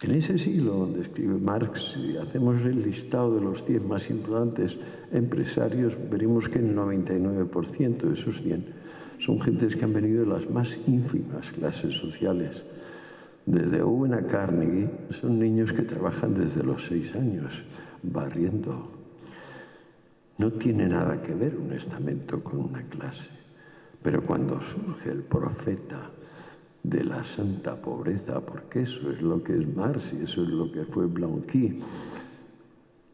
En ese siglo donde escribe Marx, si hacemos el listado de los 100 más importantes empresarios, veremos que el 99% de esos 100 son gentes que han venido de las más ínfimas clases sociales. Desde Owen a Carnegie, son niños que trabajan desde los 6 años, barriendo. No tiene nada que ver un estamento con una clase, pero cuando surge el profeta de la santa pobreza, porque eso es lo que es Marx y eso es lo que fue Blanqui,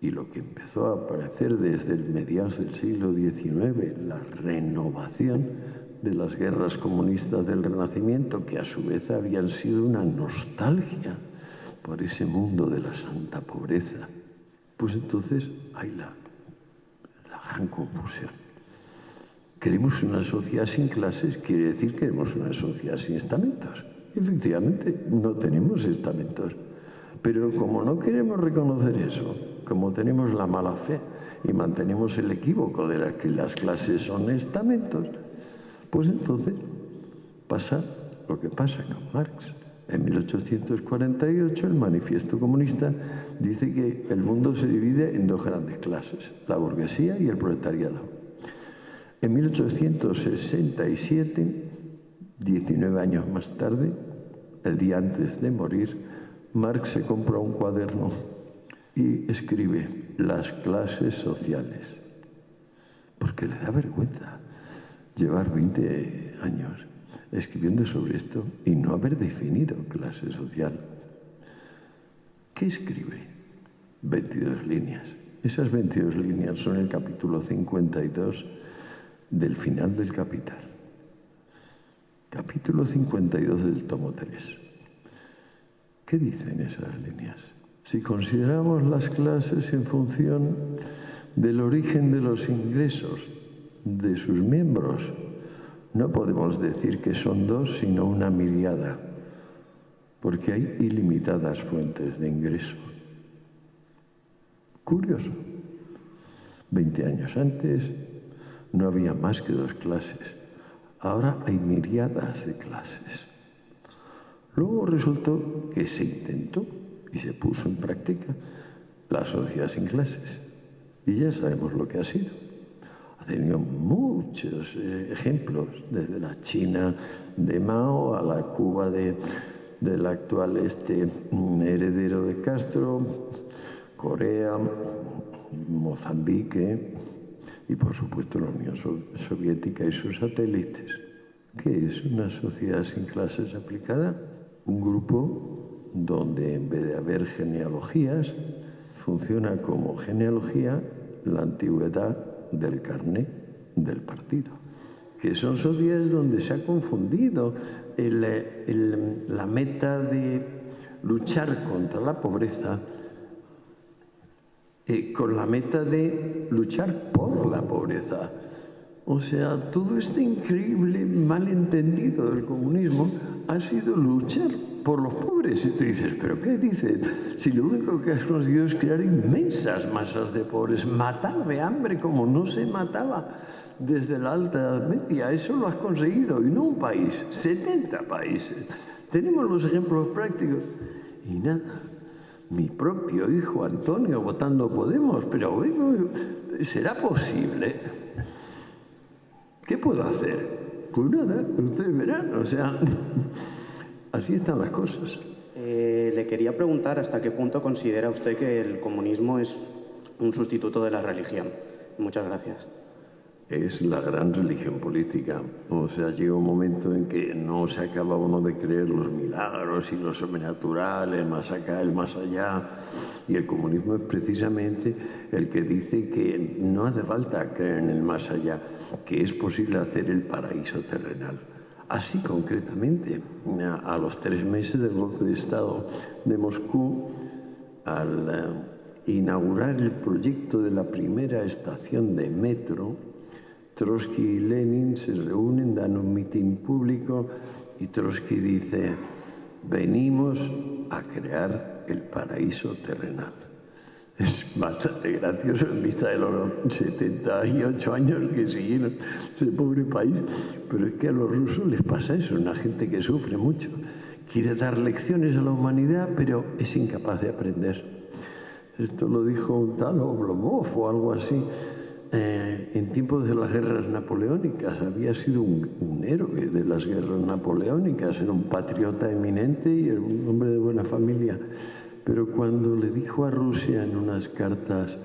y lo que empezó a aparecer desde el mediados del siglo XIX, la renovación de las guerras comunistas del Renacimiento, que a su vez habían sido una nostalgia por ese mundo de la santa pobreza, pues entonces hay la gran confusión. Queremos una sociedad sin clases, quiere decir que queremos una sociedad sin estamentos. Efectivamente, no tenemos estamentos. Pero como no queremos reconocer eso, como tenemos la mala fe y mantenemos el equívoco de que las clases son estamentos, pues entonces pasa lo que pasa con Marx. En 1848 el Manifiesto Comunista dice que el mundo se divide en dos grandes clases, la burguesía y el proletariado. En 1867, 19 años más tarde, el día antes de morir, Marx se compra un cuaderno y escribe las clases sociales, porque le da vergüenza llevar 20 años escribiendo sobre esto y no haber definido clase social. ¿Qué escribe? 22 líneas. Esas 22 líneas son el capítulo 52 del final del Capital. Capítulo 52 del tomo 3. ¿Qué dicen esas líneas? Si consideramos las clases en función del origen de los ingresos de sus miembros, no podemos decir que son dos, sino una miriada, porque hay ilimitadas fuentes de ingreso. Curioso. 20 años antes no había más que dos clases. Ahora hay miriadas de clases. Luego resultó que se intentó y se puso en práctica la sociedad sin clases. Y ya sabemos lo que ha sido. Ha tenido muchos ejemplos, desde la China de Mao a la Cuba del actual heredero de Castro, Corea, Mozambique y por supuesto la Unión Soviética y sus satélites. ¿Qué es una sociedad sin clases aplicada? Un grupo donde en vez de haber genealogías, funciona como genealogía la antigüedad del carné del partido. Que son sociedades donde se ha confundido la meta de luchar contra la pobreza con la meta de luchar por la pobreza. O sea, todo este increíble malentendido del comunismo ha sido luchar por los pobres. Y tú dices, ¿pero qué dices? Si lo único que has conseguido es crear inmensas masas de pobres, matar de hambre como no se mataba desde la Alta Edad Media. Eso lo has conseguido, y no un país, 70 países. Tenemos los ejemplos prácticos. Y nada. Mi propio hijo Antonio votando Podemos, pero bueno, ¿será posible? ¿Qué puedo hacer? Pues nada, ustedes verán, o sea, así están las cosas. Le quería preguntar hasta qué punto considera usted que el comunismo es un sustituto de la religión. Muchas gracias. Es la gran religión política. O sea, llega un momento en que no se acaba uno de creer los milagros y lo sobrenatural, el más acá, el más allá. Y el comunismo es precisamente el que dice que no hace falta creer en el más allá, que es posible hacer el paraíso terrenal. Así concretamente, a los 3 meses del golpe de Estado de Moscú, al inaugurar el proyecto de la primera estación de metro, Trotsky y Lenin se reúnen, dan un mitin público y Trotsky dice: venimos a crear el paraíso terrenal. Es bastante gracioso en vista de los 78 años que siguieron ese pobre país, pero es que a los rusos les pasa eso, una gente que sufre mucho, quiere dar lecciones a la humanidad, pero es incapaz de aprender. Esto lo dijo un tal Oblomov o algo así. En tiempos de las guerras napoleónicas había sido un héroe de las guerras napoleónicas, era un patriota eminente y era un hombre de buena familia. Pero cuando le dijo a Rusia en unas cartas,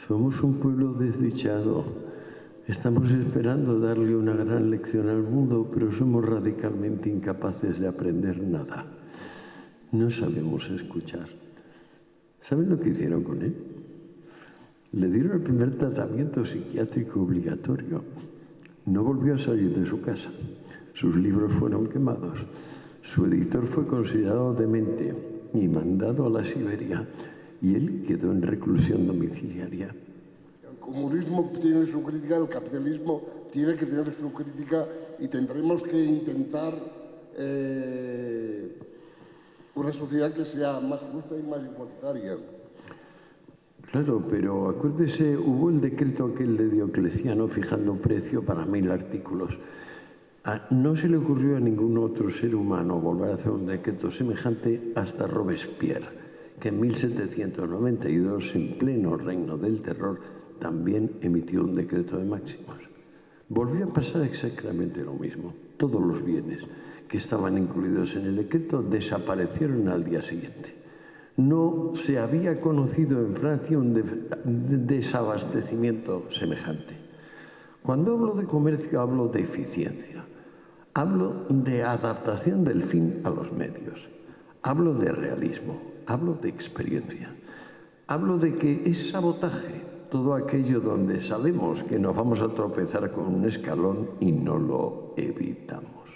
somos un pueblo desdichado, estamos esperando darle una gran lección al mundo, pero somos radicalmente incapaces de aprender nada. No sabemos escuchar. ¿Saben lo que hicieron con él? Le dieron el primer tratamiento psiquiátrico obligatorio. No volvió a salir de su casa. Sus libros fueron quemados. Su editor fue considerado demente y mandado a la Siberia. Y él quedó en reclusión domiciliaria. El comunismo tiene su crítica, el capitalismo tiene que tener su crítica y tendremos que intentar una sociedad que sea más justa y más igualitaria. Claro, pero acuérdese, hubo el decreto aquel de Diocleciano fijando precio para 1000 artículos. No se le ocurrió a ningún otro ser humano volver a hacer un decreto semejante hasta Robespierre, que en 1792, en pleno reino del terror, también emitió un decreto de máximos. Volvió a pasar exactamente lo mismo. Todos los bienes que estaban incluidos en el decreto desaparecieron al día siguiente. No se había conocido en Francia un desabastecimiento semejante. Cuando hablo de comercio, hablo de eficiencia. Hablo de adaptación del fin a los medios. Hablo de realismo. Hablo de experiencia. Hablo de que es sabotaje todo aquello donde sabemos que nos vamos a tropezar con un escalón y no lo evitamos.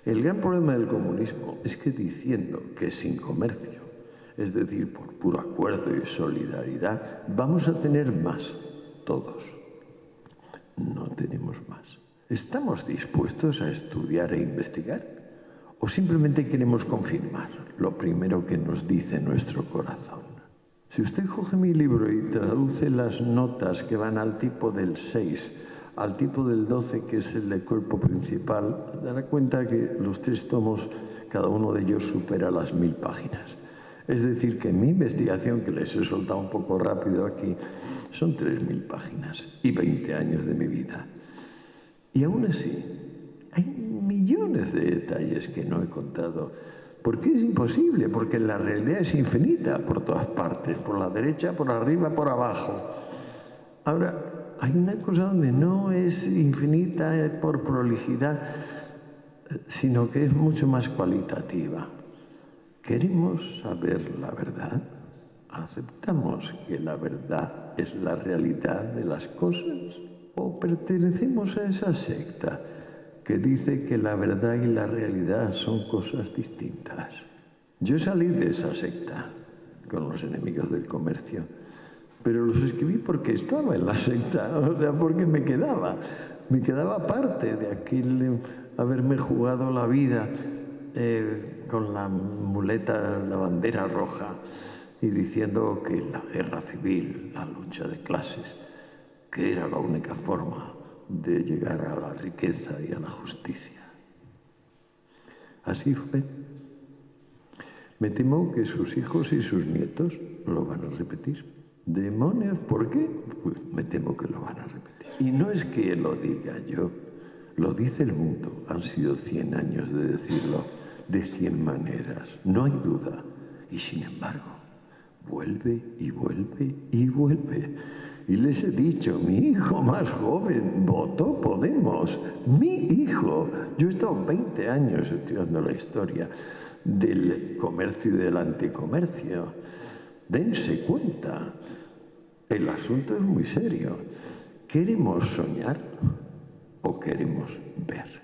El gran problema del comunismo es que diciendo que sin comercio, es decir, por puro acuerdo y solidaridad, vamos a tener más, todos. No tenemos más. ¿Estamos dispuestos a estudiar e investigar? ¿O simplemente queremos confirmar lo primero que nos dice nuestro corazón? Si usted coge mi libro y traduce las notas que van al tipo del 6, al tipo del 12, que es el del cuerpo principal, dará cuenta que los 3 tomos, cada uno de ellos supera las 1000 páginas. Es decir, que mi investigación, que les he soltado un poco rápido aquí, son 3000 páginas y 20 años de mi vida. Y aún así, hay millones de detalles que no he contado. ¿Por qué es imposible? Porque la realidad es infinita por todas partes, por la derecha, por arriba, por abajo. Ahora, hay una cosa donde no es infinita por prolijidad, sino que es mucho más cualitativa. ¿Queremos saber la verdad? ¿Aceptamos que la verdad es la realidad de las cosas? ¿O pertenecemos a esa secta que dice que la verdad y la realidad son cosas distintas? Yo salí de esa secta con los enemigos del comercio, pero los escribí porque estaba en la secta, o sea, porque me quedaba parte de aquel haberme jugado la vida con la muleta, la bandera roja, y diciendo que la guerra civil, la lucha de clases, que era la única forma de llegar a la riqueza y a la justicia. Así fue. Me temo que sus hijos y sus nietos lo van a repetir. ¿Demonios? ¿Por qué? Pues me temo que lo van a repetir. Y no es que lo diga yo, lo dice el mundo. Han sido 100 años de decirlo de 100 maneras, no hay duda. Y sin embargo, vuelve y vuelve y vuelve. Y les he dicho, mi hijo más joven votó Podemos. Mi hijo. Yo he estado 20 años estudiando la historia del comercio y del anticomercio. Dense cuenta. El asunto es muy serio. ¿Queremos soñar o queremos ver?